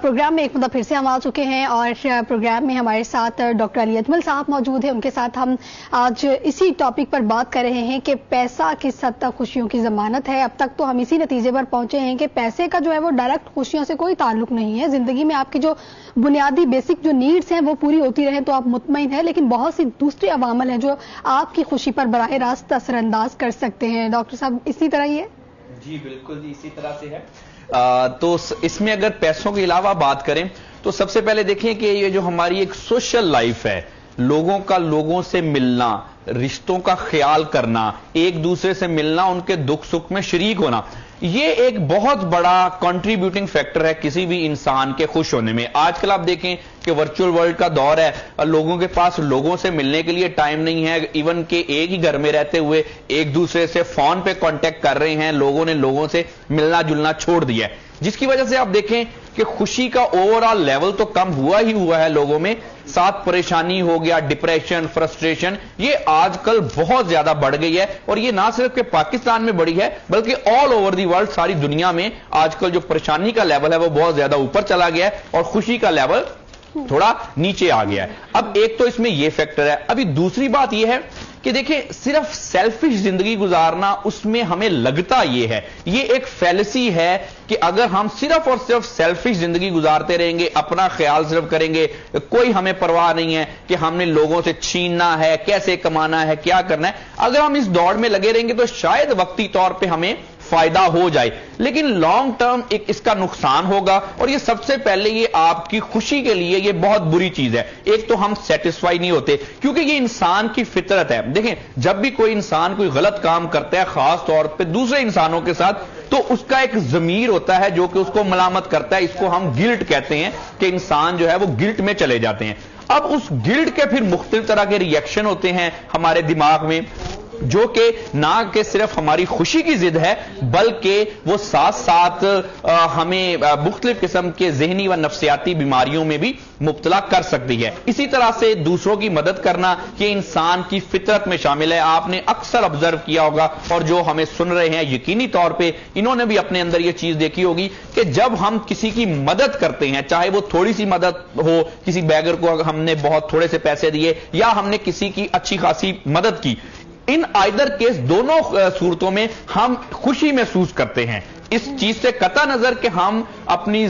Programme में एक मतलब फिर से हम आ चुके हैं और प्रोग्राम में हमारे साथ डॉक्टर अली अजमल साहब मौजूद हैं। उनके साथ हम आज इसी टॉपिक पर बात कर रहे हैं कि पैसा किस हद तक खुशियों की जमानत है। अब तक तो हम इसी नतीजे पर पहुंचे हैं कि पैसे का जो है वो डायरेक्ट खुशियों से कोई ताल्लुक नहीं है। जिंदगी में आपकी जो बुनियादी बेसिक जो नीड्स हैं वो पूरी होती रहे तो आप मुतमईन हैं, लेकिन बहुत सी दूसरे अवामल हैं जो आपकी खुशी पर बराह रास्त असरअंदाज कर सकते हैं। डॉक्टर साहब इसी तरह ही है? जी बिल्कुल जी, इसी तरह से है। तो इसमें अगर पैसों के अलावा बात करें तो सबसे पहले देखें कि ये जो हमारी एक सोशल लाइफ है, लोगों का लोगों से मिलना, रिश्तों का ख्याल करना, एक दूसरे से मिलना, उनके दुख सुख में शरीक होना, ये एक बहुत बड़ा कंट्रीब्यूटिंग फैक्टर है किसी भी इंसान के खुश होने में। आजकल आप देखें कि वर्चुअल वर्ल्ड का दौर है, लोगों के पास लोगों से मिलने के लिए टाइम नहीं है। इवन के एक ही घर में रहते हुए एक दूसरे से फोन पे कांटेक्ट कर रहे हैं, लोगों ने लोगों से मिलना जुलना छोड़ दिया है, जिसकी वजह से आप देखें कि खुशी का ओवरऑल लेवल तो कम हुआ ही हुआ है लोगों में, साथ परेशानी हो गया, डिप्रेशन, फ्रस्ट्रेशन, ये आजकल बहुत ज्यादा बढ़ गई है। और ये ना सिर्फ कि पाकिस्तान में बढ़ी है बल्कि ऑल ओवर दी वर्ल्ड, सारी दुनिया में आजकल जो परेशानी का लेवल है वो बहुत ज्यादा ऊपर चला गया है और खुशी का लेवल थोड़ा नीचे आ गया है। अब एक तो इसमें यह फैक्टर है। अभी दूसरी बात यह है कि देखिए सिर्फ सेल्फिश जिंदगी गुजारना, उसमें हमें लगता यह है, ये एक फैलेसी है कि अगर हम सिर्फ और सिर्फ सेल्फिश जिंदगी गुजारते रहेंगे, अपना ख्याल सिर्फ करेंगे, कोई हमें परवाह नहीं है कि हमने लोगों से छीनना है, कैसे कमाना है, क्या करना है, अगर हम इस दौड़ में लगे रहेंगे तो शायद वक्ती तौर पे हमें फायदा हो जाए, लेकिन लॉन्ग टर्म एक इसका नुकसान होगा। और ये सबसे पहले ये आपकी खुशी के लिए ये बहुत बुरी चीज है। एक तो हम सेटिस्फाई नहीं होते क्योंकि ये इंसान की फितरत है। देखें, जब भी कोई इंसान कोई गलत काम करता है, खास तौर पे दूसरे इंसानों के साथ, तो उसका एक ज़मीर होता है जो कि उसको मलामत करता है। इसको हम गिल्ट कहते हैं कि इंसान जो है वो गिल्ट में चले जाते हैं। अब उस गिल्ट के फिर मुख्तलिफ तरह के रिएक्शन होते हैं हमारे दिमाग में, जो कि ना कि सिर्फ हमारी खुशी की जिद है बल्कि वो साथ साथ हमें मुख्तलिफ किस्म के जहनी व नफ्सियाती बीमारियों में भी मुब्तला कर सकती है। इसी तरह से दूसरों की मदद करना ये इंसान की फितरत में शामिल है। आपने अक्सर ऑब्जर्व किया होगा और जो हमें सुन रहे हैं यकीनी तौर पे इन्होंने भी अपने अंदर ये चीज देखी होगी कि जब हम किसी की मदद करते हैं, चाहे वो थोड़ी सी मदद हो, किसी बैगर को हमने बहुत थोड़े से पैसे दिए या हमने किसी की अच्छी खासी मदद की, इन आइदर केस दोनों सूरतों में हम खुशी महसूस करते हैं। इस चीज से कता नजर कि हम अपनी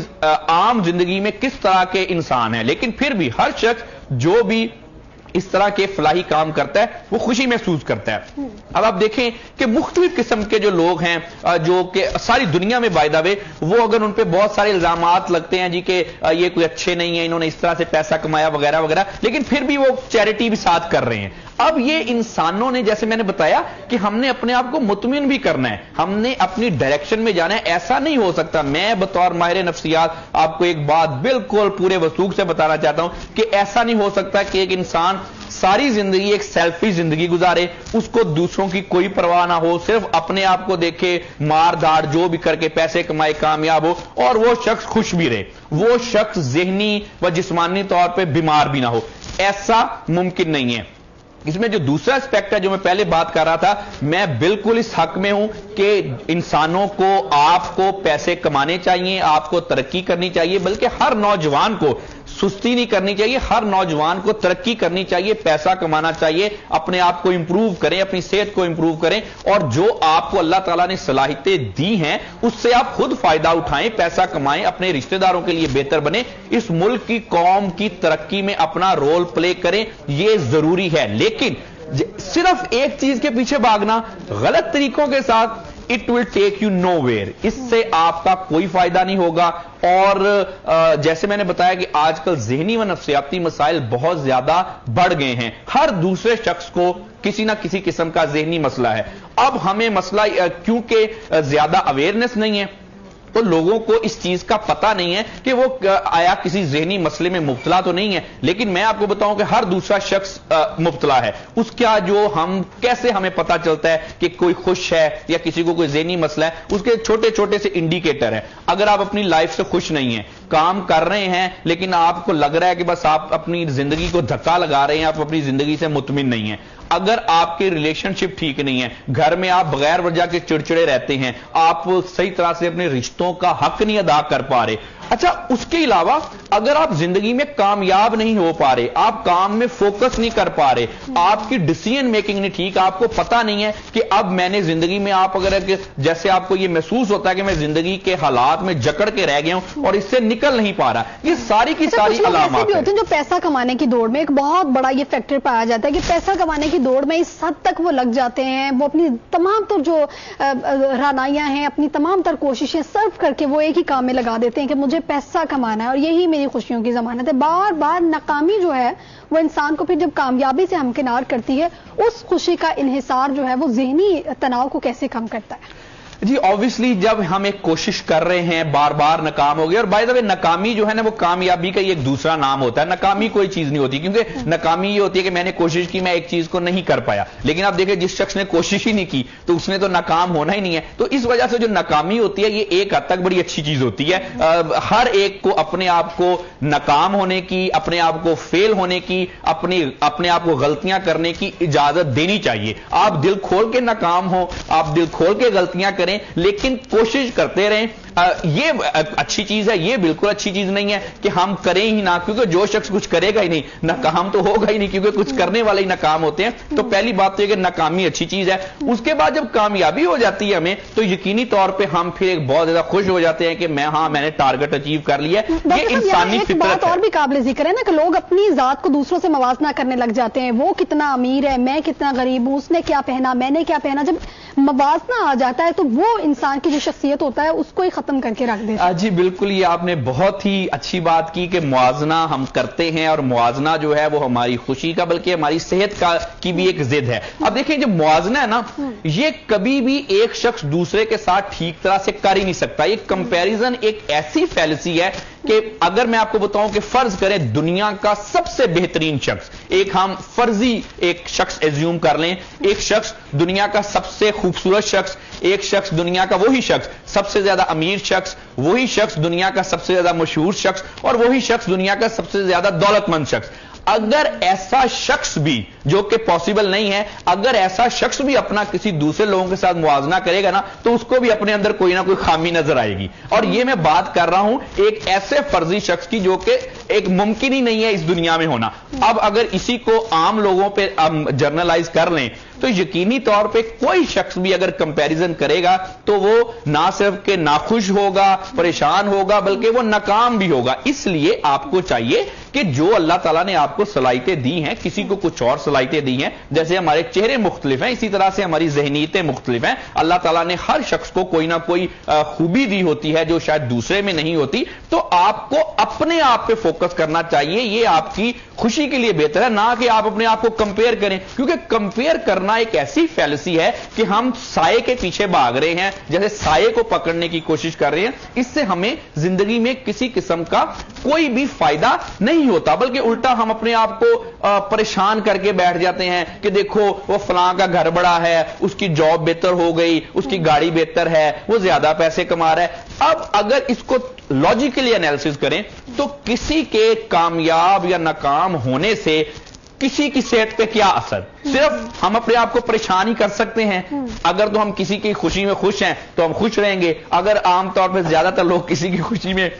आम जिंदगी में किस तरह के इंसान हैं, लेकिन फिर भी हर शख्स जो भी इस तरह के फलाही काम करता है वो खुशी महसूस करता है। अब आप देखें कि मुख्तलिफ किस्म के जो लोग हैं जो कि सारी दुनिया में बाय द वे, वो अगर उन पे बहुत सारे इल्जामात लगते हैं जी कि ये कोई अच्छे नहीं है, इन्होंने इस तरह से पैसा कमाया वगैरह वगैरह, लेकिन फिर भी वो चैरिटी भी साथ कर रहे हैं। अब ये इंसानों ने, जैसे मैंने बताया कि हमने अपने आप को मुतमिन भी करना है, हमने अपनी डायरेक्शन में जाना है। ऐसा नहीं हो सकता, मैं बतौर माहिर नफ्सियात आपको एक बात बिल्कुल पूरे वसूख से बताना चाहता हूं कि ऐसा नहीं हो सकता कि एक इंसान सारी जिंदगी एक सेल्फी जिंदगी गुजारे, उसको दूसरों की कोई परवाह ना हो, सिर्फ अपने आप को देखे, मार धाड़ जो भी करके पैसे कमाए, कामयाब हो, और वो शख्स खुश भी रहे, वो शख्स ज़हनी व जिस्मानी तौर पे बीमार भी ना हो। ऐसा मुमकिन नहीं है। इसमें जो दूसरा एस्पेक्ट है जो मैं पहले बात कर रहा था, मैं बिल्कुल इस हक में हूं कि इंसानों को, आपको पैसे कमाने चाहिए, आपको तरक्की करनी चाहिए, बल्कि हर नौजवान को सुस्ती नहीं करनी चाहिए, हर नौजवान को तरक्की करनी चाहिए, पैसा कमाना चाहिए, अपने आप को इंप्रूव करें, अपनी सेहत को इंप्रूव करें, और जो आपको अल्लाह ताला ने सलाहियतें दी हैं उससे आप खुद फायदा उठाएं, पैसा कमाएं, अपने रिश्तेदारों के लिए बेहतर बने, इस मुल्क की कौम की तरक्की में अपना रोल प्ले करें, यह जरूरी है। लेकिन सिर्फ एक चीज के पीछे भागना गलत तरीकों के साथ, it will take you nowhere, इससे आपका कोई फायदा नहीं होगा। और जैसे मैंने बताया कि आजकल ज़हनी व नफ्सियाती मसाइल बहुत ज्यादा बढ़ गए हैं, हर दूसरे शख्स को किसी ना किसी किस्म का ज़हनी मसला है। अब हमें मसला क्योंकि ज्यादा अवेयरनेस नहीं है तो लोगों को इस चीज का पता नहीं है कि वो आया किसी ज़हनी मसले में मुब्तला तो नहीं है, लेकिन मैं आपको बताऊं कि हर दूसरा शख्स मुब्तला है। उसका जो हम कैसे हमें पता चलता है कि कोई खुश है या किसी को कोई ज़हनी मसला है, उसके छोटे छोटे से इंडिकेटर है। अगर आप अपनी लाइफ से खुश नहीं हैं, काम कर रहे हैं लेकिन आपको लग रहा है कि बस आप अपनी जिंदगी को धक्का लगा रहे हैं, आप अपनी जिंदगी से मुतमिन नहीं है, अगर आपके रिलेशनशिप ठीक नहीं है, घर में आप बगैर वजह के चिड़चिड़े रहते हैं, आप सही तरह से अपने रिश्तों का हक नहीं अदा कर पा रहे, अच्छा, उसके अलावा अगर आप जिंदगी में कामयाब नहीं हो पा रहे, आप काम में फोकस नहीं कर पा रहे, आपकी डिसीजन मेकिंग नहीं ठीक, आपको पता नहीं है कि अब मैंने जिंदगी में, आप अगर जैसे आपको ये महसूस होता है कि मैं जिंदगी के हालात में जकड़ के रह गया हूं और इससे निकल नहीं पा रहा, ये सारी की सारी अलामत होती है। जो पैसा कमाने की दौड़ में एक बहुत बड़ा ये फैक्टर पाया जाता है कि पैसा कमाने की दौड़ में इस हद तक वो लग जाते हैं, वो अपनी तमाम तर जो रानाइयां हैं, अपनी तमाम तर कोशिशें सर्व करके वो एक ही काम में लगा देते हैं कि मुझे पैसा कमाना है और यही मेरी खुशियों की जमानत है। बार बार नाकामी जो है वो इंसान को फिर जब कामयाबी से हमकिनार करती है, उस खुशी का इन्हिसार जो है वो ज़हनी तनाव को कैसे कम करता है? जी ऑब्वियसली जब हम एक कोशिश कर रहे हैं, बार बार नाकाम हो गए, और बाय द वे नाकामी जो है ना वो कामयाबी का एक दूसरा नाम होता है। नाकामी कोई चीज नहीं होती, क्योंकि नाकामी ये होती है कि मैंने कोशिश की, मैं एक चीज को नहीं कर पाया। लेकिन आप देखिए जिस शख्स ने कोशिश ही नहीं की तो उसने तो नाकाम होना ही नहीं है। तो इस वजह से जो नाकामी होती है ये एक हद तक बड़ी अच्छी चीज होती है। हर एक को अपने आप को नाकाम होने की, अपने आप को फेल होने की, अपने आप को गलतियां करने की इजाजत देनी चाहिए। आप दिल खोल के नाकाम हो, आप दिल खोल के गलतियां करें, लेकिन कोशिश करते रहें। ये अच्छी चीज है, ये बिल्कुल अच्छी चीज नहीं है कि हम करें ही ना, क्योंकि जो शख्स कुछ करेगा ही नहीं, नाकाम तो होगा ही नहीं, क्योंकि कुछ करने वाले ही नाकाम होते हैं। तो पहली बात तो ये कि नाकामी अच्छी चीज है। उसके बाद जब कामयाबी हो जाती है हमें, तो यकीनी तौर पे हम फिर एक बहुत ज्यादा खुश हो जाते हैं कि मैंने टारगेट अचीव कर लिया। ये इंसानी फितरत है। बात और भी काबिल जिक्र है ना कि लोग अपनी जात को दूसरों से मवाजना करने लग जाते हैं। वो कितना अमीर है, मैं कितना गरीब हूं, उसने क्या पहना, मैंने क्या पहना। जब मवाजना आ जाता है तो वो इंसान की जो शख्सियत होता है उसको ही खत्म करके रख देता है। जी बिल्कुल, ये आपने बहुत ही अच्छी बात की कि मुआजना हम करते हैं, और मुआजना जो है वो हमारी खुशी का बल्कि हमारी सेहत की भी एक जिद है। अब देखिए जो मुआजना है ना, ये कभी भी एक शख्स दूसरे के साथ ठीक तरह से कर ही नहीं सकता। ये कंपैरिजन एक ऐसी फैलसी है कि अगर मैं आपको बताऊं कि फर्ज करें दुनिया का सबसे बेहतरीन शख्स, एक हम फर्जी एक शख्स एज्यूम कर लें, एक शख्स दुनिया का सबसे खूबसूरत शख्स, एक शख्स दुनिया का वही शख्स सबसे ज्यादा अमीर शख्स, वही शख्स दुनिया का सबसे ज्यादा मशहूर शख्स, और वही शख्स दुनिया का सबसे ज्यादा दौलतमंद शख्स। अगर ऐसा शख्स भी, जो कि पॉसिबल नहीं है, अगर ऐसा शख्स भी अपना किसी दूसरे लोगों के साथ मुआवजा करेगा ना, तो उसको भी अपने अंदर कोई ना कोई खामी नजर आएगी। और ये मैं बात कर रहा हूं एक ऐसे फर्जी शख्स की जो कि एक मुमकिन ही नहीं है इस दुनिया में होना। अब अगर इसी को आम लोगों पे जर्नलाइज कर लें तो यकीनी तौर पे कोई शख्स भी अगर कंपैरिजन करेगा तो वो ना सिर्फ के नाखुश होगा, परेशान होगा, बल्कि वो नाकाम भी होगा। इसलिए आपको चाहिए कि जो अल्लाह ताला ने आपको सलाहियतें दी हैं, किसी को कुछ और सलाहियतें दी हैं, जैसे हमारे चेहरे मुख्तलिफ हैं, इसी तरह से हमारी ज़हनीयतें मुख्तलिफ हैं। अल्लाह ताला ने हर शख्स को कोई ना कोई खूबी दी होती है जो शायद दूसरे में नहीं होती। तो आपको अपने आप पे फोकस करना चाहिए, ये आपकी खुशी के लिए बेहतर है, ना कि आप अपने आप को कंपेयर करें। क्योंकि कंपेयर करना एक ऐसी फैलसी है कि हम साए के पीछे भाग रहे हैं, जैसे साए को पकड़ने की कोशिश कर रहे हैं। इससे हमें जिंदगी में किसी किस्म का कोई भी फायदा नहीं होता, बल्कि उल्टा हम अपने आप को परेशान करके बैठ जाते हैं कि देखो वो फलां का घर बड़ा है, उसकी जॉब बेहतर हो गई, उसकी गाड़ी बेहतर है, वो ज्यादा पैसे कमा रहा है। अब अगर इसको लॉजिकली एनालिसिस करें तो किसी के कामयाब या नाकाम होने से किसी की सेहत पे क्या असर? सिर्फ हम अपने आप को परेशान ही कर सकते हैं। अगर तो हम किसी की खुशी में खुश हैं तो हम खुश रहेंगे। अगर आमतौर पर ज्यादातर लोग किसी की खुशी में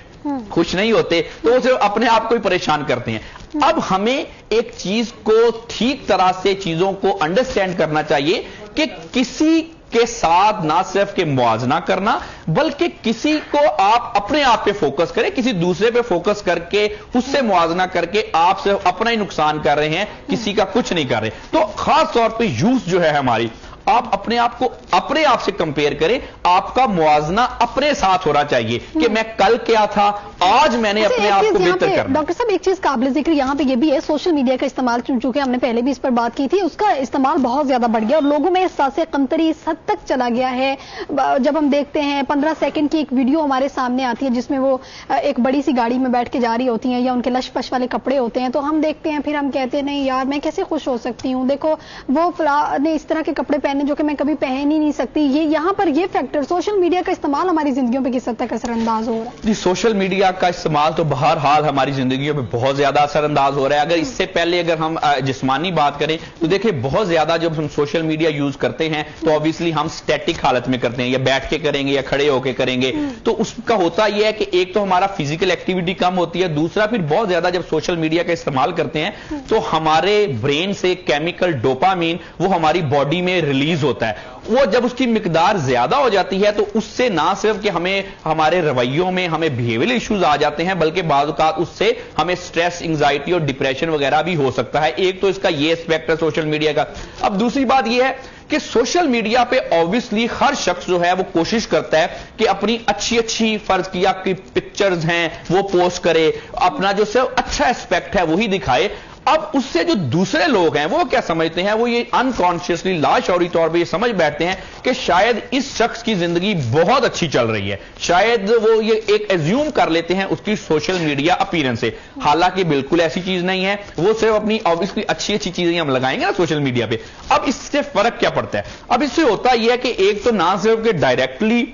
खुश नहीं होते तो वो सिर्फ अपने आप को ही परेशान करते हैं। अब हमें एक चीज को ठीक तरह से चीजों को अंडरस्टैंड करना चाहिए कि किसी के साथ ना सिर्फ के मुआवजा करना, बल्कि किसी को आप अपने आप पे फोकस करें, किसी दूसरे पे फोकस करके उससे मुआवजा करके आप सिर्फ अपना ही नुकसान कर रहे हैं, किसी का कुछ नहीं कर रहे। तो खास तौर पे यूथ जो है हमारी, आप अपने आप को अपने आप से कंपेयर करें। आपका मुआवजा अपने साथ होना चाहिए कि मैं कल क्या था, आज मैंने अपने आप को बेहतर करना। डॉक्टर साहब एक चीज काबिल जिक्र यहां पे ये भी है, सोशल मीडिया का इस्तेमाल, चूंकि हमने पहले भी इस पर बात की थी, उसका इस्तेमाल बहुत ज्यादा बढ़ गया और लोगों में एहसास कमतरी इस हद तक चला गया है। जब हम देखते हैं 15 सेकंड की एक वीडियो हमारे सामने आती है जिसमें वो एक बड़ी सी गाड़ी में बैठ के जा रही होती हैं या उनके लश पश वाले कपड़े होते हैं, तो हम देखते हैं, फिर हम कहते हैं नहीं यार मैं कैसे खुश हो सकती हूँ, देखो वो फला ने इस तरह के कपड़े पहने पहनने जो कि मैं कभी पहन ही नहीं सकती, ये यहाँ पर ये फैक्टर सोशल मीडिया का इस्तेमाल हमारी जिंदगियों पे किस हद तक असरअंदाज हो रहा है? जी, सोशल मीडिया का इस्तेमाल तो बहरहाल हमारी जिंदगियों में बहुत ज्यादा असरअंदाज हो रहा है। अगर इससे पहले अगर हम जिस्मानी बात करें तो देखिए बहुत ज्यादा जब हम सोशल मीडिया यूज करते हैं तो ऑब्वियसली हम स्टैटिक हालत में करते हैं, या बैठ के करेंगे या खड़े होकर करेंगे, तो उसका होता यह है कि एक तो हमारा फिजिकल एक्टिविटी कम होती है, दूसरा फिर बहुत ज्यादा जब सोशल मीडिया का इस्तेमाल करते हैं तो हमारे ब्रेन से केमिकल डोपामीन वो हमारी बॉडी में रिलीज होता है। वो जब उसकी मिकदार ज्यादा हो जाती है तो उससे ना सिर्फ कि हमें हमारे रवैयों में हमें बिहेवियरल इश्यूज आ जाते हैं, बल्कि बाज़ औक़ात उससे हमें स्ट्रेस, एंग्जाइटी और डिप्रेशन वगैरह भी हो सकता है। एक तो इसका ये एस्पेक्ट है सोशल मीडिया का। अब दूसरी बात ये है कि सोशल मीडिया पे ऑब्वियसली हर शख्स जो है वो कोशिश करता है कि अपनी अच्छी अच्छी फर्ज किया कि पिक्चर्स हैं वो पोस्ट करे, अपना जो सिर्फ अच्छा एस्पेक्ट है वही दिखाए। अब उससे जो दूसरे लोग हैं वो क्या समझते हैं, वो ये अनकॉन्शियसली लाशौरी तौर पे ये समझ बैठते हैं कि शायद इस शख्स की जिंदगी बहुत अच्छी चल रही है, शायद वो ये एक एज्यूम कर लेते हैं उसकी सोशल मीडिया अपीयरेंस से। हालांकि बिल्कुल ऐसी चीज नहीं है, वो सिर्फ अपनी ऑब्वियसली अच्छी अच्छी चीजें हम लगाएंगे ना सोशल मीडिया पे। अब इससे फर्क क्या पड़ता है? अब इससे होता यह है कि एक तो ना सिर्फ कि डायरेक्टली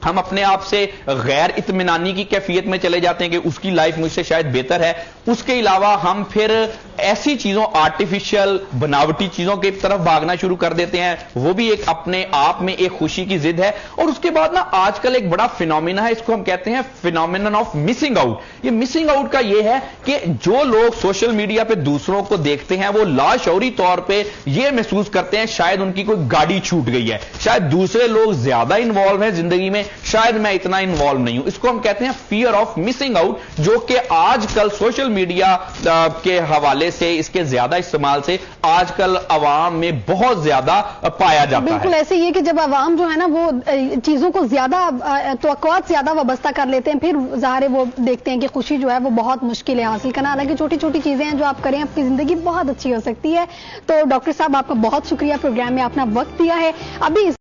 हम अपने आप से गैर इत्मीनानी की कैफियत में चले जाते हैं कि उसकी लाइफ मुझसे शायद बेहतर है, उसके अलावा हम फिर ऐसी चीजों, आर्टिफिशियल बनावटी चीजों की तरफ भागना शुरू कर देते हैं, वो भी एक अपने आप में एक खुशी की जिद है। और उसके बाद ना आजकल एक बड़ा फिनोमिना है, इसको हम कहते हैं फिनोमिनन ऑफ मिसिंग आउट। ये मिसिंग आउट का ये है कि जो लोग सोशल मीडिया पे दूसरों को देखते हैं वो लाशौरी तौर पे ये महसूस करते हैं शायद उनकी कोई गाड़ी छूट गई है, शायद दूसरे लोग ज्यादा इन्वॉल्व हैं जिंदगी में, शायद मैं इतना इन्वॉल्व नहीं हूं। इसको हम कहते हैं फियर ऑफ मिसिंग आउट, जो कि आजकल सोशल मीडिया के हवाले से, इसके ज्यादा इस्तेमाल से आजकल अवाम में बहुत ज्यादा पाया जाता है। बिल्कुल ऐसे ही है कि जब अवाम जो है ना वो चीजों को ज्यादा तवक्कुआत ज्यादा वाबस्ता कर लेते हैं, फिर ज़ाहिर है वो देखते हैं कि खुशी जो है वो बहुत मुश्किल है हासिल करना। हालांकि छोटी छोटी चीजें हैं जो आप करें आपकी जिंदगी बहुत अच्छी हो सकती है। तो डॉक्टर साहब आपका बहुत शुक्रिया, प्रोग्राम में अपना वक्त दिया है। अभी